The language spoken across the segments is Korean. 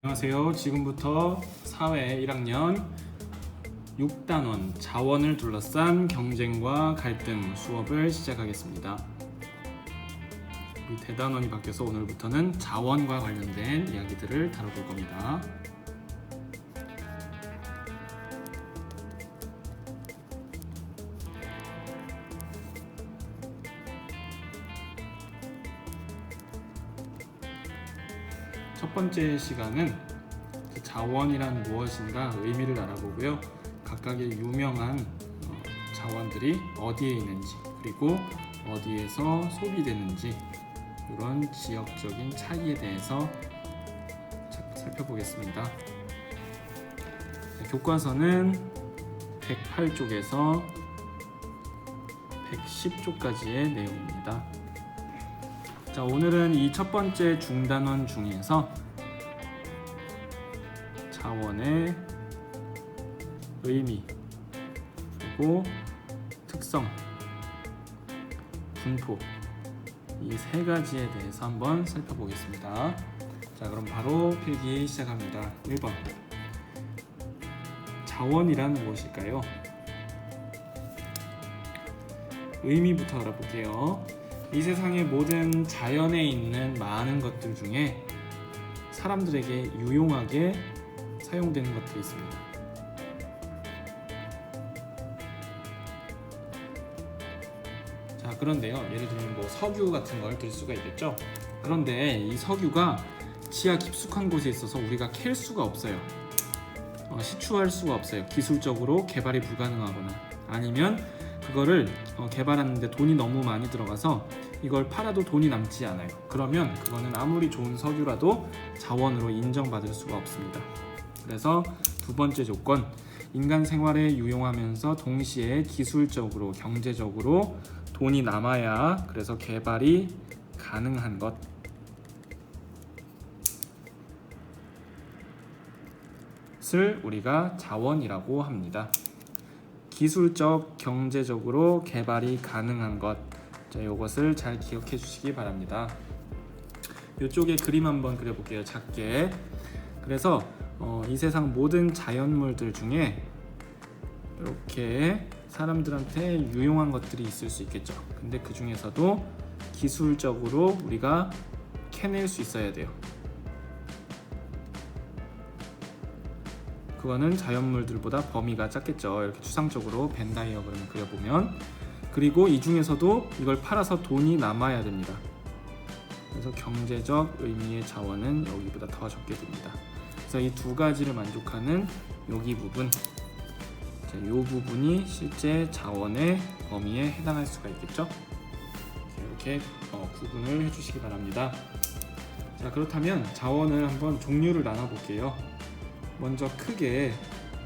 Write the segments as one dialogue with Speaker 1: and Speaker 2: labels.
Speaker 1: 안녕하세요. 지금부터 사회 1학년 6단원 자원을 둘러싼 경쟁과 갈등 수업을 시작하겠습니다. 우리 대단원이 바뀌어서 오늘부터는 자원과 관련된 이야기들을 다뤄볼 겁니다. 첫 번째 시간은 자원이란 무엇인가 의미를 알아보고요. 각각의 유명한 자원들이 어디에 있는지, 그리고 어디에서 소비되는지, 이런 지역적인 차이에 대해서 살펴보겠습니다. 교과서는 108쪽에서 110쪽까지의 내용입니다. 자, 오늘은 이 첫 번째 중단원 중에서 자원의 의미, 그리고 특성, 분포, 이 세 가지에 대해서 한번 살펴보겠습니다. 자, 그럼 바로 필기 시작합니다. 1번. 자원이란 무엇일까요? 의미부터 알아볼게요. 이 세상의 모든 자연에 있는 많은 것들 중에 사람들에게 유용하게 사용되는 것들이 있습니다. 자, 그런데요, 예를 들면 석유 같은 걸 들 수가 있겠죠. 그런데 이 석유가 지하 깊숙한 곳에 있어서 우리가 캘 수가 없어요. 시추할 수가 없어요. 기술적으로 개발이 불가능하거나, 아니면 그거를 개발하는데 돈이 너무 많이 들어가서 이걸 팔아도 돈이 남지 않아요. 그러면 그거는 아무리 좋은 석유라도 자원으로 인정받을 수가 없습니다. 그래서 두 번째 조건, 인간 생활에 유용하면서 동시에 기술적으로, 경제적으로 돈이 남아야 그래서 개발이 가능한 것을 우리가 자원이라고 합니다. 기술적, 경제적으로 개발이 가능한 것, 자, 이것을 잘 기억해 주시기 바랍니다. 이쪽에 그림 한번 그려볼게요. 작게. 그래서 이 세상 모든 자연물들 중에 이렇게 사람들한테 유용한 것들이 있을 수 있겠죠. 근데 그 중에서도 기술적으로 우리가 캐낼 수 있어야 돼요. 그거는 자연물들보다 범위가 작겠죠. 이렇게 추상적으로 벤 다이어그램을 그려보면. 그리고 이 중에서도 이걸 팔아서 돈이 남아야 됩니다. 그래서 경제적 의미의 자원은 여기보다 더 적게 됩니다. 그래서 이 두 가지를 만족하는 여기 부분, 자, 이 부분이 실제 자원의 범위에 해당할 수가 있겠죠. 이렇게 구분을 해주시기 바랍니다. 자, 그렇다면 자원을 한번 종류를 나눠볼게요. 먼저 크게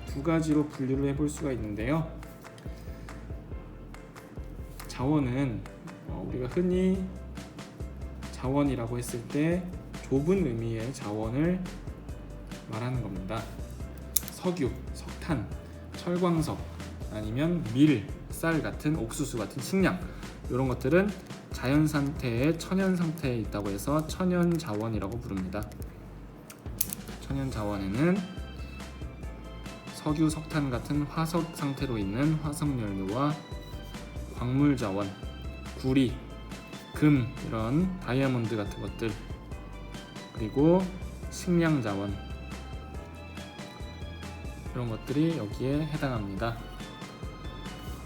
Speaker 1: 두 가지로 분류를 해볼 수가 있는데요. 자원은 우리가 흔히 자원이라고 했을 때 좁은 의미의 자원을 말하는 겁니다. 석유, 석탄, 철광석, 아니면 밀, 쌀 같은, 옥수수 같은 식량, 이런 것들은 자연 상태에, 천연 상태에 있다고 해서 천연 자원이라고 부릅니다. 천연 자원에는 석유, 석탄 같은 화석 상태로 있는 화석연료와 광물 자원, 구리, 금, 이런 다이아몬드 같은 것들, 그리고 식량 자원, 이런 것들이 여기에 해당합니다.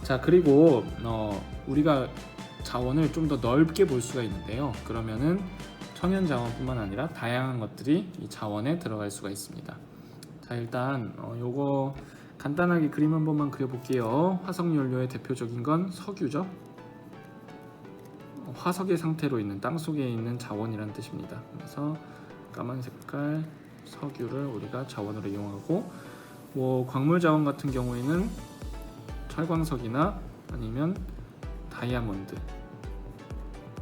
Speaker 1: 자, 그리고 우리가 자원을 좀 더 넓게 볼 수가 있는데요. 그러면은 천연 자원뿐만 아니라 다양한 것들이 이 자원에 들어갈 수가 있습니다. 자, 일단 요거 간단하게 그림 한 번만 그려볼게요. 화석연료의 대표적인 건 석유죠. 화석의 상태로 있는, 땅 속에 있는 자원이라는 뜻입니다. 그래서 까만 색깔 석유를 우리가 자원으로 이용하고, 광물 자원 같은 경우에는 철광석이나 아니면 다이아몬드,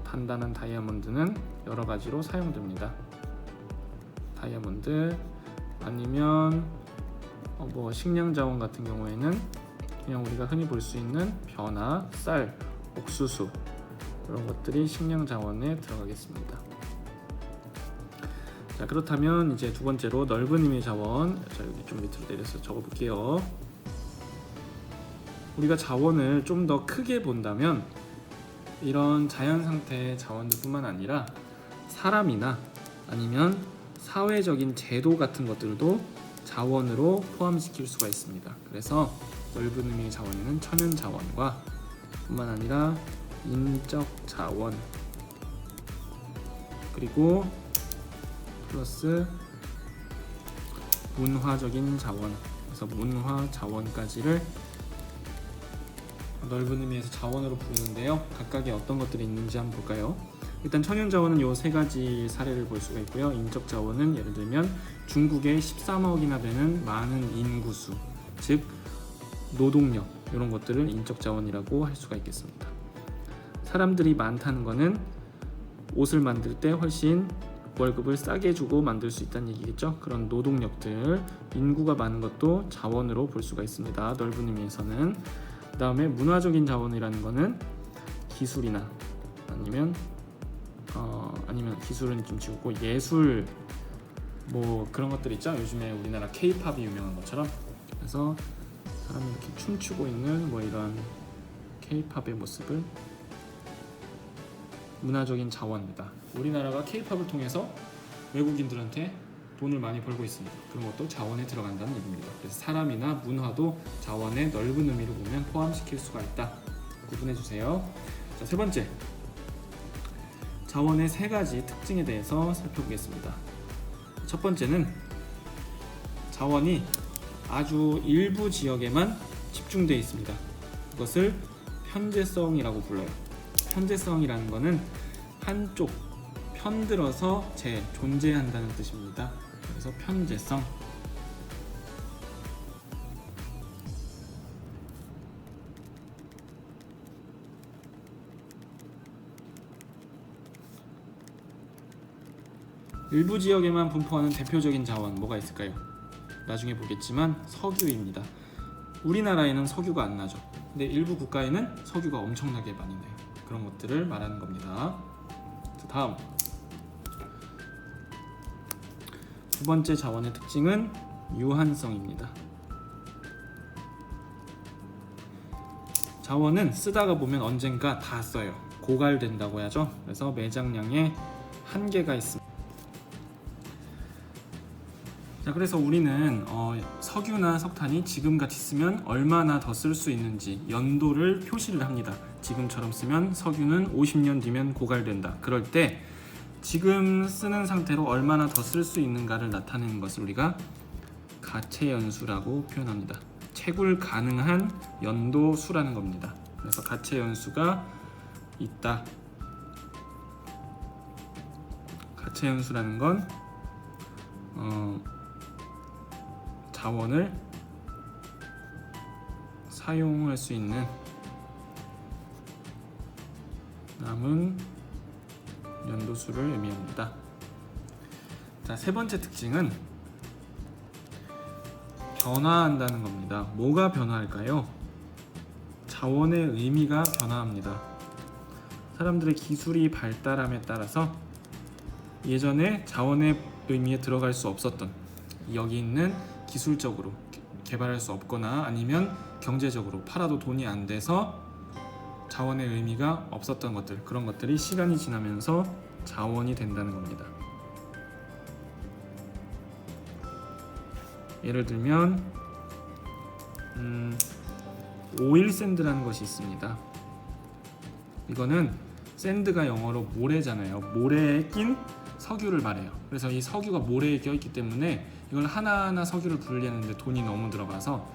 Speaker 1: 단단한 다이아몬드는 여러 가지로 사용됩니다. 다이아몬드, 아니면 식량 자원 같은 경우에는 그냥 우리가 흔히 볼 수 있는 벼나 쌀, 옥수수, 이런 것들이 식량 자원에 들어가겠습니다. 자, 그렇다면 이제 두 번째로 넓은 의미의 자원. 자, 여기 좀 밑으로 내려서 적어볼게요. 우리가 자원을 좀 더 크게 본다면 이런 자연 상태의 자원들뿐만 아니라 사람이나 아니면 사회적인 제도 같은 것들도 자원으로 포함시킬 수가 있습니다. 그래서 넓은 의미의 자원에는 천연 자원과 뿐만 아니라 인적 자원 그리고 플러스 문화적인 자원, 그래서 문화 자원까지를 넓은 의미에서 자원으로 부르는데요. 각각의 어떤 것들이 있는지 한번 볼까요? 일단 천연 자원은 요 세 가지 사례를 볼 수가 있고요. 인적 자원은 예를 들면 중국의 13억이나 되는 많은 인구수, 즉 노동력 이런 것들을 인적 자원이라고 할 수가 있겠습니다. 사람들이 많다는 것은 옷을 만들 때 훨씬 월급을 싸게 주고 만들 수 있다는 얘기겠죠. 그런 노동력들, 인구가 많은 것도 자원으로 볼 수가 있습니다. 넓은 의미에서는. 그 다음에 문화적인 자원이라는 거는 기술이나 아니면 기술은 좀 지우고 예술 뭐 그런 것들 있죠. 요즘에 우리나라 K-팝이 유명한 것처럼. 그래서 사람이 이렇게 춤추고 있는 뭐 이런 K-팝의 모습을 문화적인 자원이다. 우리나라가 K-팝을 통해서 외국인들한테 돈을 많이 벌고 있습니다. 그런 것도 자원에 들어간다는 얘기입니다. 그래서 사람이나 문화도 자원의 넓은 의미로 보면 포함시킬 수가 있다. 구분해 주세요. 자, 세 번째, 자원의 세 가지 특징에 대해서 살펴보겠습니다. 첫 번째는 자원이 아주 일부 지역에만 집중되어 있습니다. 그것을 편재성이라고 불러요. 편재성이라는 것은 한쪽 편들어서 존재한다는 뜻입니다. 그래서 편재성. 일부 지역에만 분포하는 대표적인 자원 뭐가 있을까요? 나중에 보겠지만 석유입니다. 우리나라에는 석유가 안 나죠. 근데 일부 국가에는 석유가 엄청나게 많이 나요. 그런 것들을 말하는 겁니다. 자, 다음 두 번째 자원의 특징은 유한성입니다. 자원은 쓰다가 보면 언젠가 다 써요. 고갈된다고 하죠. 그래서 매장량에 한계가 있습니다. 자, 그래서 우리는 석유나 석탄이 지금같이 쓰면 얼마나 더 쓸 수 있는지 연도를 표시를 합니다. 지금처럼 쓰면 석유는 50년 뒤면 고갈된다. 그럴 때 지금 쓰는 상태로 얼마나 더 쓸 수 있는가를 나타내는 것을 우리가 가채연수라고 표현합니다. 채굴 가능한 연도수라는 겁니다. 그래서 가채연수가 있다. 가채연수라는 건 자원을 사용할 수 있는 남은 연도수를 의미합니다. 자, 세 번째 특징은 변화한다는 겁니다. 뭐가 변화할까요? 자원의 의미가 변화합니다. 사람들의 기술이 발달함에 따라서 예전에 자원의 의미에 들어갈 수 없었던 여기 있는 기술적으로 개발할 수 없거나 아니면 경제적으로 팔아도 돈이 안 돼서 자원의 의미가 없었던 것들, 그런 것들이 시간이 지나면서 자원이 된다는 겁니다. 예를 들면 오일 샌드라는 것이 있습니다. 이거는 샌드가 영어로 모래잖아요. 모래에 낀 석유를 말해요. 그래서 이 석유가 모래에 껴있기 때문에 이걸 하나하나 석유를 분리하는데 돈이 너무 들어가서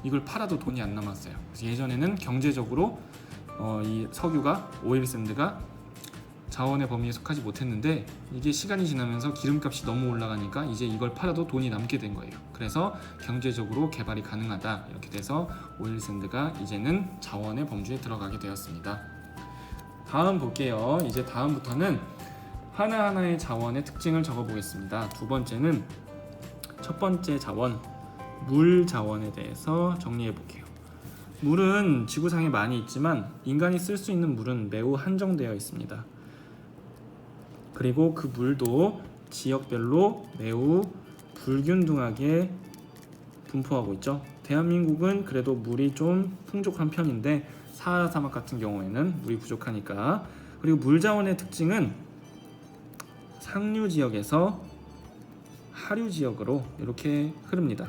Speaker 1: 이걸 팔아도 돈이 안 남았어요. 그래서 예전에는 경제적으로 이 석유가, 오일 샌드가 자원의 범위에 속하지 못했는데 이게 시간이 지나면서 기름값이 너무 올라가니까 이제 이걸 팔아도 돈이 남게 된 거예요. 그래서 경제적으로 개발이 가능하다. 이렇게 돼서 오일 샌드가 이제는 자원의 범주에 들어가게 되었습니다. 다음 볼게요. 이제 다음부터는 하나하나의 자원의 특징을 적어보겠습니다. 두 번째는 첫 번째 자원, 물 자원에 대해서 정리해 볼게요. 물은 지구상에 많이 있지만 인간이 쓸 수 있는 물은 매우 한정되어 있습니다. 그리고 그 물도 지역별로 매우 불균등하게 분포하고 있죠. 대한민국은 그래도 물이 좀 풍족한 편인데 사하라 사막 같은 경우에는 물이 부족하니까. 그리고 물 자원의 특징은 상류 지역에서 하류 지역으로 이렇게 흐릅니다.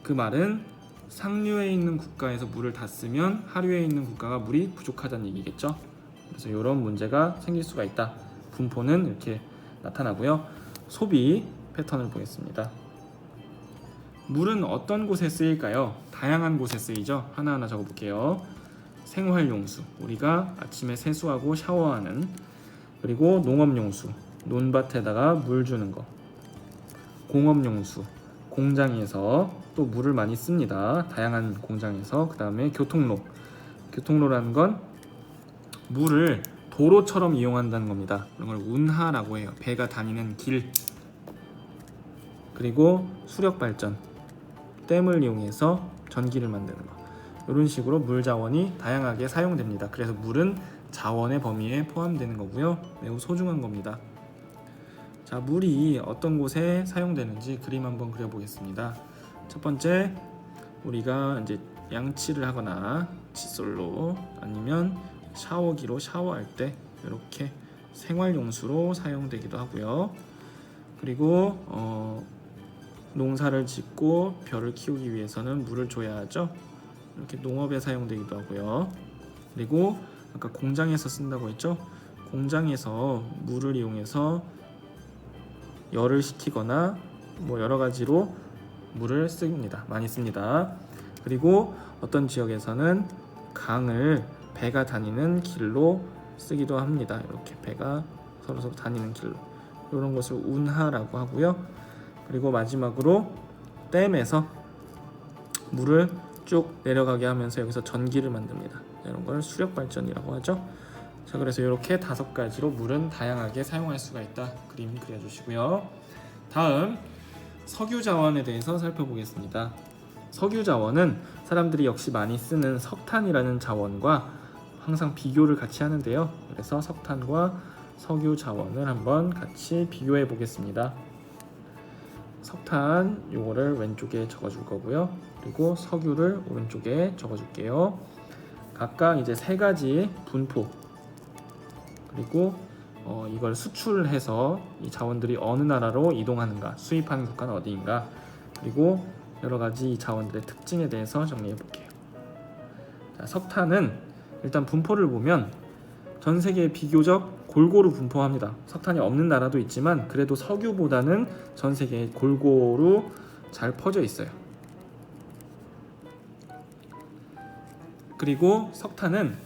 Speaker 1: 그 말은 상류에 있는 국가에서 물을 다 쓰면 하류에 있는 국가가 물이 부족하다는 얘기겠죠. 그래서 이런 문제가 생길 수가 있다. 분포는 이렇게 나타나고요. 소비 패턴을 보겠습니다. 물은 어떤 곳에 쓰일까요? 다양한 곳에 쓰이죠. 하나하나 적어볼게요. 생활용수, 우리가 아침에 세수하고 샤워하는. 그리고 농업용수, 논밭에다가 물 주는 거. 공업용수, 공장에서 또 물을 많이 씁니다. 다양한 공장에서. 그 다음에 교통로, 교통로라는 건 물을 도로처럼 이용한다는 겁니다. 이런 걸 운하라고 해요. 배가 다니는 길. 그리고 수력발전, 댐을 이용해서 전기를 만드는 거. 이런 식으로 물 자원이 다양하게 사용됩니다. 그래서 물은 자원의 범위에 포함되는 거고요. 매우 소중한 겁니다. 자, 물이 어떤 곳에 사용되는지 그림 한번 그려보겠습니다. 첫 번째, 우리가 이제 양치를 하거나 칫솔로 아니면 샤워기로 샤워할 때 이렇게 생활용수로 사용되기도 하고요. 그리고 농사를 짓고 벼를 키우기 위해서는 물을 줘야 하죠. 이렇게 농업에 사용되기도 하고요. 그리고 아까 공장에서 쓴다고 했죠. 공장에서 물을 이용해서 열을 식히거나 뭐 여러 가지로 물을 씁니다. 많이 씁니다. 그리고 어떤 지역에서는 강을 배가 다니는 길로 쓰기도 합니다. 이렇게 배가 서로 다니는 길로. 이런 것을 운하라고 하고요. 그리고 마지막으로 댐에서 물을 쭉 내려가게 하면서 여기서 전기를 만듭니다. 이런 걸 수력발전이라고 하죠. 자, 그래서 이렇게 5가지로 물은 다양하게 사용할 수가 있다. 그림 그려주시고요. 다음, 석유 자원에 대해서 살펴보겠습니다. 석유 자원은 사람들이 역시 많이 쓰는 석탄이라는 자원과 항상 비교를 같이 하는데요. 그래서 석탄과 석유 자원을 한번 같이 비교해 보겠습니다. 석탄 요거를 왼쪽에 적어줄 거고요. 그리고 석유를 오른쪽에 적어줄게요. 각각 이제 3가지 분포, 그리고 이걸 수출해서 이 자원들이 어느 나라로 이동하는가, 수입하는 국가는 어디인가, 그리고 여러 가지 이 자원들의 특징에 대해서 정리해 볼게요. 자, 석탄은 일단 분포를 보면 전 세계에 비교적 골고루 분포합니다. 석탄이 없는 나라도 있지만 그래도 석유보다는 전 세계에 골고루 잘 퍼져 있어요. 그리고 석탄은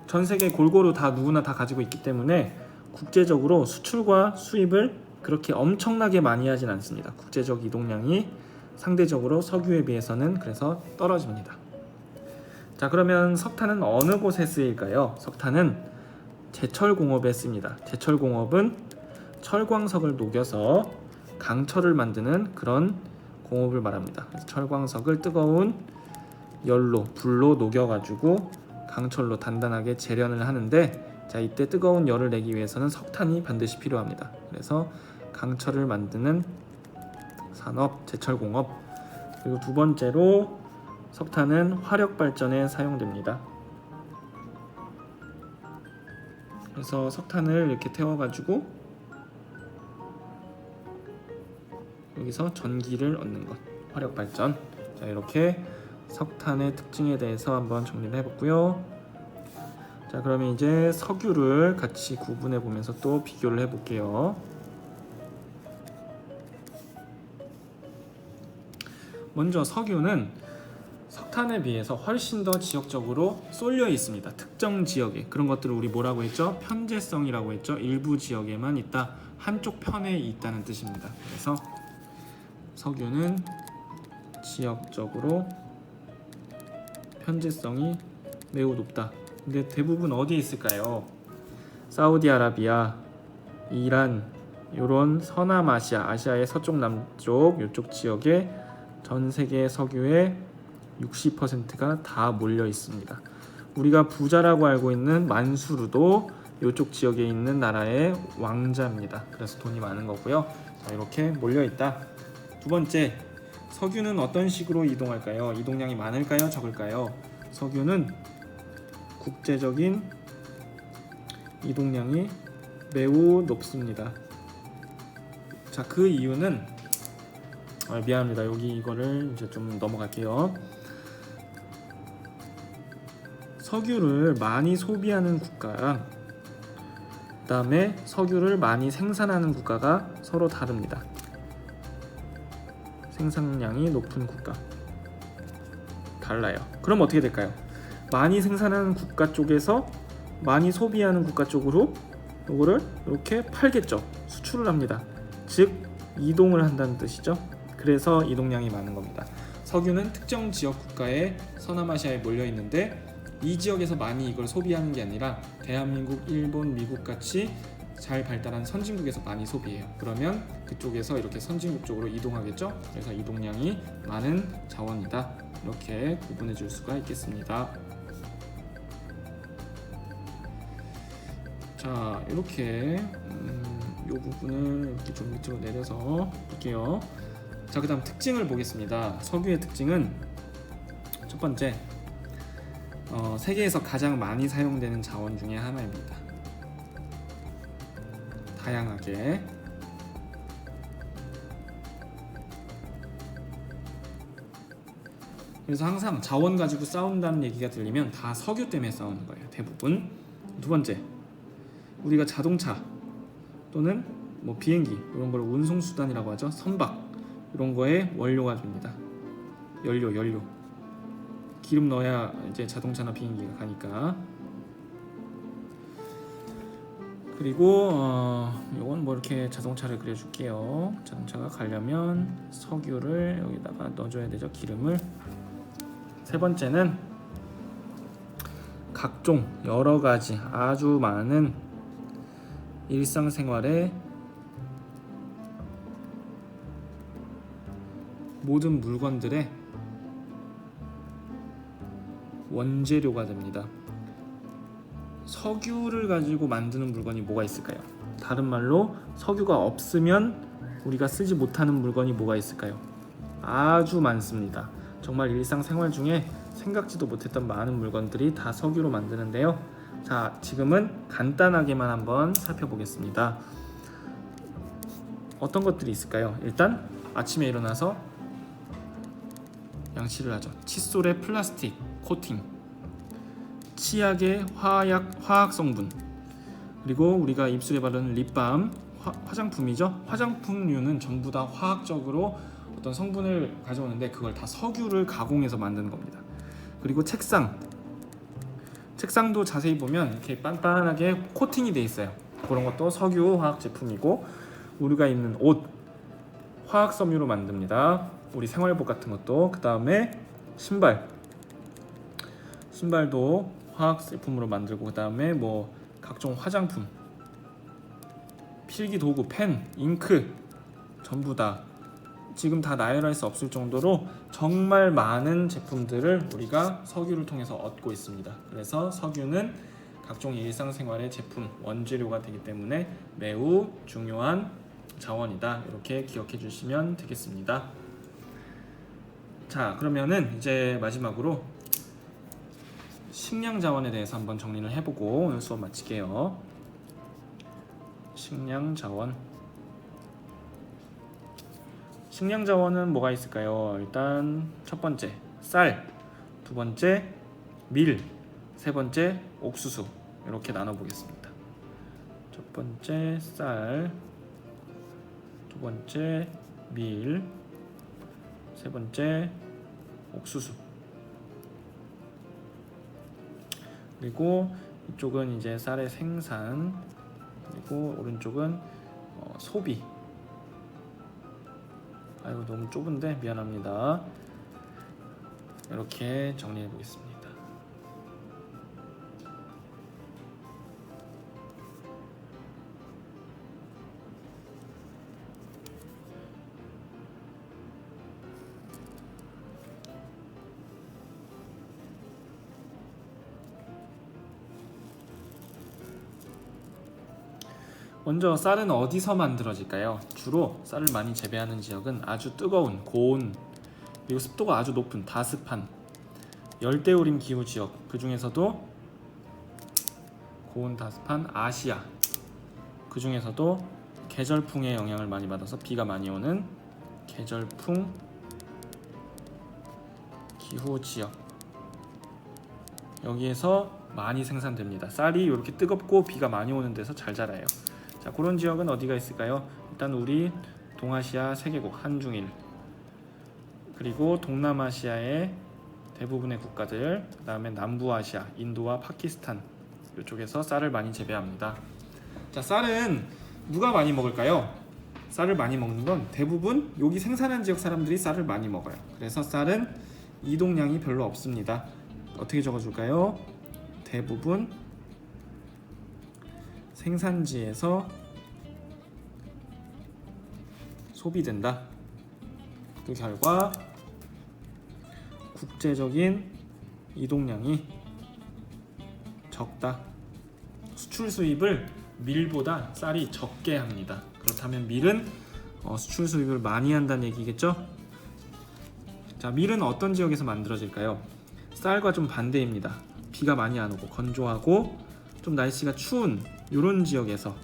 Speaker 1: 전 세계 골고루 다 누구나 다 가지고 있기 때문에 국제적으로 수출과 수입을 그렇게 엄청나게 많이 하진 않습니다. 국제적 이동량이 상대적으로 석유에 비해서는 그래서 떨어집니다. 자, 그러면 석탄은 어느 곳에 쓰일까요? 석탄은 제철공업에 쓰입니다. 제철공업은 철광석을 녹여서 강철을 만드는 그런 공업을 말합니다. 그래서 철광석을 뜨거운 열로, 불로 녹여가지고 강철로 단단하게 재련을 하는데, 자, 이때 뜨거운 열을 내기 위해서는 석탄이 반드시 필요합니다. 그래서 강철을 만드는 산업, 제철공업. 그리고 두 번째로 석탄은 화력발전에 사용됩니다. 그래서 석탄을 이렇게 태워가지고 여기서 전기를 얻는 것, 화력발전. 자, 이렇게 석탄의 특징에 대해서 한번 정리를 해봤고요. 자, 그러면 이제 석유를 같이 구분해 보면서 또 비교를 해볼게요. 먼저 석유는 석탄에 비해서 훨씬 더 지역적으로 쏠려 있습니다. 특정 지역에. 그런 것들을 우리 뭐라고 했죠? 편제성이라고 했죠. 일부 지역에만 있다, 한쪽 편에 있다는 뜻입니다. 그래서 석유는 지역적으로 편제성이 매우 높다. 근데 대부분 어디에 있을까요? 사우디아라비아, 이란, 이런 서남아시아, 아시아의 서쪽 남쪽 이쪽 지역에 전 세계 석유의 60%가 다 몰려 있습니다. 우리가 부자라고 알고 있는 만수르도 이쪽 지역에 있는 나라의 왕자입니다. 그래서 돈이 많은 거고요. 자, 이렇게 몰려 있다. 두 번째, 석유는 어떤 식으로 이동할까요? 이동량이 많을까요? 적을까요? 석유는 국제적인 이동량이 매우 높습니다. 자, 그 이유는 미안합니다. 여기 이거를 이제 좀 넘어갈게요. 석유를 많이 소비하는 국가랑 그다음에 석유를 많이 생산하는 국가가 서로 다릅니다. 생산량이 높은 국가 달라요. 그럼 어떻게 될까요? 많이 생산하는 국가 쪽에서 많이 소비하는 국가 쪽으로 이거를 이렇게 팔겠죠. 수출을 합니다. 즉 이동을 한다는 뜻이죠. 그래서 이동량이 많은 겁니다. 석유는 특정 지역 국가에 서남아시아에 몰려 있는데 이 지역에서 많이 이걸 소비하는 게 아니라 대한민국, 일본, 미국 같이 잘 발달한 선진국에서 많이 소비해요. 그러면 그쪽에서 이렇게 선진국 쪽으로 이동하겠죠. 그래서 이동량이 많은 자원이다. 이렇게 구분해 줄 수가 있겠습니다. 자, 이렇게 이 부분을 이렇게 좀 밑으로 내려서 볼게요. 자, 그 다음 특징을 보겠습니다. 석유의 특징은 첫 번째, 세계에서 가장 많이 사용되는 자원 중에 하나입니다. 다양하게. 그래서 항상 자원 가지고 싸운다는 얘기가 들리면 다 석유 때문에 싸우는 거예요. 대부분. 두 번째, 우리가 자동차 또는 뭐 비행기 이런 걸 운송수단이라고 하죠. 선박 이런 거에 원료가 됩니다. 연료. 기름 넣어야 이제 자동차나 비행기가 가니까. 그리고 이건 뭐 이렇게 자동차를 그려줄게요. 자동차가 가려면 석유를 여기다가 넣어줘야 되죠. 기름을. 세 번째는 각종 여러 가지 아주 많은 일상생활의 모든 물건들의 원재료가 됩니다. 석유를 가지고 만드는 물건이 뭐가 있을까요? 다른 말로 석유가 없으면 우리가 쓰지 못하는 물건이 뭐가 있을까요? 아주 많습니다. 정말 일상생활 중에 생각지도 못했던 많은 물건들이 다 석유로 만드는데요. 자, 지금은 간단하게만 한번 살펴보겠습니다. 어떤 것들이 있을까요? 일단 아침에 일어나서 양치를 하죠. 칫솔에 플라스틱 코팅, 치약의 화학 성분, 그리고 우리가 입술에 바르는 립밤, 화장품이죠. 화장품류는 전부 다 화학적으로 어떤 성분을 가져오는데 그걸 다 석유를 가공해서 만드는 겁니다. 그리고 책상도 자세히 보면 이렇게 빤빤하게 코팅이 돼 있어요. 그런 것도 석유 화학 제품이고, 우리가 입는 옷 화학 섬유로 만듭니다. 우리 생활복 같은 것도. 그 다음에 신발도 화학 제품으로 만들고, 그 다음에 뭐 각종 화장품, 필기 도구, 펜, 잉크 전부 다 지금 다 나열할 수 없을 정도로 정말 많은 제품들을 우리가 석유를 통해서 얻고 있습니다. 그래서 석유는 각종 일상생활의 제품, 원재료가 되기 때문에 매우 중요한 자원이다. 이렇게 기억해 주시면 되겠습니다. 자, 그러면은 이제 마지막으로 식량 자원에 대해서 한번 정리를 해보고 오늘 수업 마칠게요. 식량 자원은 뭐가 있을까요? 일단 첫 번째 쌀, 두 번째 밀, 세 번째 옥수수, 이렇게 나눠보겠습니다. 첫 번째 쌀, 두 번째 밀, 세 번째 옥수수. 그리고 이쪽은 이제 쌀의 생산, 그리고 오른쪽은 소비. 아이고, 너무 좁은데 미안합니다. 이렇게 정리해 보겠습니다. 먼저 쌀은 어디서 만들어질까요? 주로 쌀을 많이 재배하는 지역은 아주 뜨거운 고온 그리고 습도가 아주 높은 다습한 열대우림 기후 지역, 그 중에서도 고온 다습한 아시아, 그 중에서도 계절풍의 영향을 많이 받아서 비가 많이 오는 계절풍 기후 지역, 여기에서 많이 생산됩니다. 쌀이 이렇게 뜨겁고 비가 많이 오는 데서 잘 자라요. 자, 그런 지역은 어디가 있을까요? 일단 우리 동아시아 세계국 한중일, 그리고 동남아시아의 대부분의 국가들, 그 다음에 남부아시아, 인도와 파키스탄 이쪽에서 쌀을 많이 재배합니다. 자, 쌀은 누가 많이 먹을까요? 쌀을 많이 먹는 건 대부분 여기 생산한 지역 사람들이 쌀을 많이 먹어요. 그래서 쌀은 이동량이 별로 없습니다. 어떻게 적어줄까요? 대부분 생산지에서 소비된다. 그 결과 국제적인 이동량이 적다. 수출 수입을 밀보다 쌀이 적게 합니다. 그렇다면 밀은 수출 수입을 많이 한다는 얘기겠죠? 자, 밀은 어떤 지역에서 만들어질까요? 쌀과 좀 반대입니다. 비가 많이 안 오고 건조하고 좀 날씨가 추운 이런 지역에서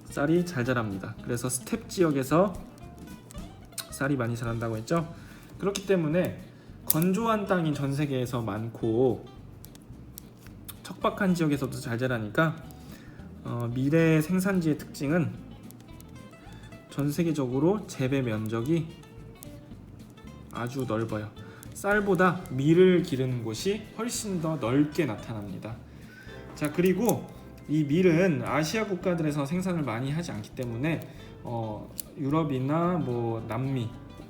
Speaker 1: 쌀이 잘 자랍니다. 그래서 스텝 지역에서 쌀이 많이 자란다고 했죠? 그렇기 때문에 건조한 땅이 전 세계에서 많고 척박한 지역에서도 잘 자라니까 밀의 생산지의 특징은 전 세계적으로 재배 면적이 아주 넓어요. 쌀보다 밀을 기르는 곳이 훨씬 더 넓게 나타납니다. 자, 그리고 이 밀은 아시아 국가들에서 생산을 많이 하지 않기 때문에 유럽이나 뭐 남미,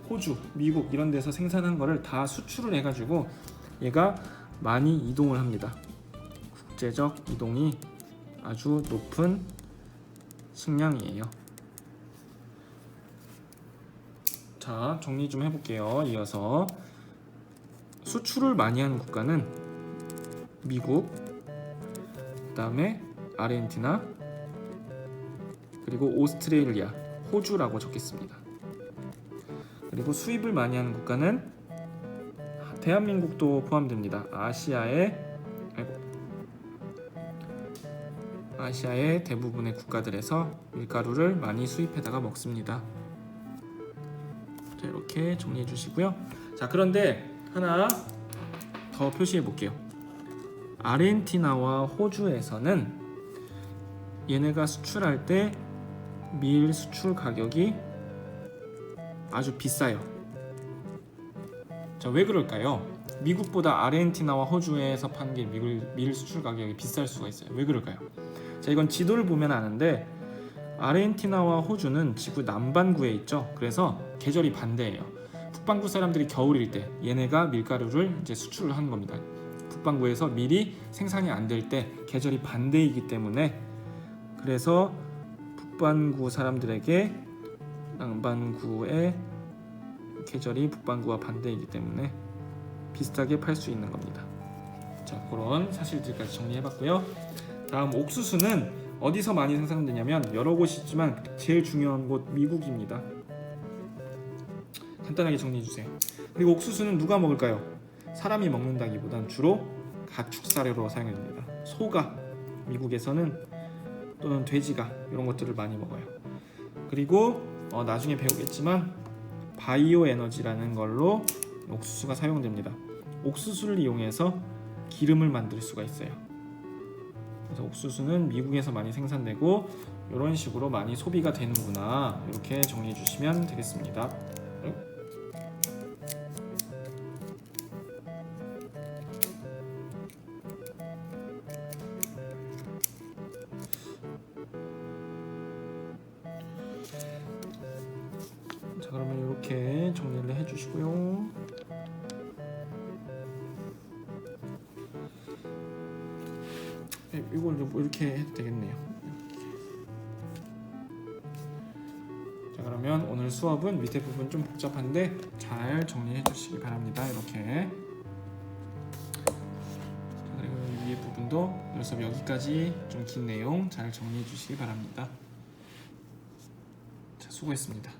Speaker 1: 호주, 미국 이런 데서 생산한 거를 다 수출을 해가지고 얘가 많이 이동을 합니다. 국제적 이동이 아주 높은 식량이에요. 자, 정리 좀 해볼게요. 이어서 수출을 많이 하는 국가는 미국, 그 다음에 아르헨티나, 그리고 오스트레일리아, 호주라고 적겠습니다. 그리고 수입을 많이 하는 국가는 대한민국도 포함됩니다. 아시아의 대부분의 국가들에서 밀가루를 많이 수입해다가 먹습니다. 자, 이렇게 정리해 주시고요. 자, 그런데 하나 더 표시해 볼게요. 아르헨티나와 호주에서는 얘네가 수출할 때 밀 수출 가격이 아주 비싸요. 자, 왜 그럴까요? 미국보다 아르헨티나와 호주에서 파는 게 밀 수출 가격이 비쌀 수가 있어요. 왜 그럴까요? 자, 이건 지도를 보면 아는데 아르헨티나와 호주는 지구 남반구에 있죠. 그래서 계절이 반대예요. 북반구 사람들이 겨울일 때 얘네가 밀가루를 이제 수출을 하는 겁니다. 북반구에서 밀이 생산이 안 될 때 계절이 반대이기 때문에, 그래서 북반구 사람들에게 남반구의 계절이 북반구와 반대이기 때문에 비슷하게 팔 수 있는 겁니다. 자, 그런 사실들까지 정리해봤고요. 다음, 옥수수는 어디서 많이 생산되냐면 여러 곳이 있지만 제일 중요한 곳 미국입니다. 간단하게 정리해주세요. 그리고 옥수수는 누가 먹을까요? 사람이 먹는다기보단 주로 가축사료로 사용됩니다. 소가 미국에서는, 또는 돼지가 이런 것들을 많이 먹어요. 그리고 나중에 배우겠지만 바이오 에너지라는 걸로 옥수수가 사용됩니다. 옥수수를 이용해서 기름을 만들 수가 있어요. 그래서 옥수수는 미국에서 많이 생산되고 이런 식으로 많이 소비가 되는구나, 이렇게 정리해 주시면 되겠습니다. 자, 그러면 이렇게 정리를 해주시고요. 이걸 뭐 이렇게 해도 되겠네요. 자, 그러면 오늘 수업은 밑에 부분 좀 복잡한데 잘 정리해 주시기 바랍니다. 이렇게. 자, 그리고 위에 부분도 그래서 여기까지 좀 긴 내용 잘 정리해 주시기 바랍니다. 자, 수고했습니다.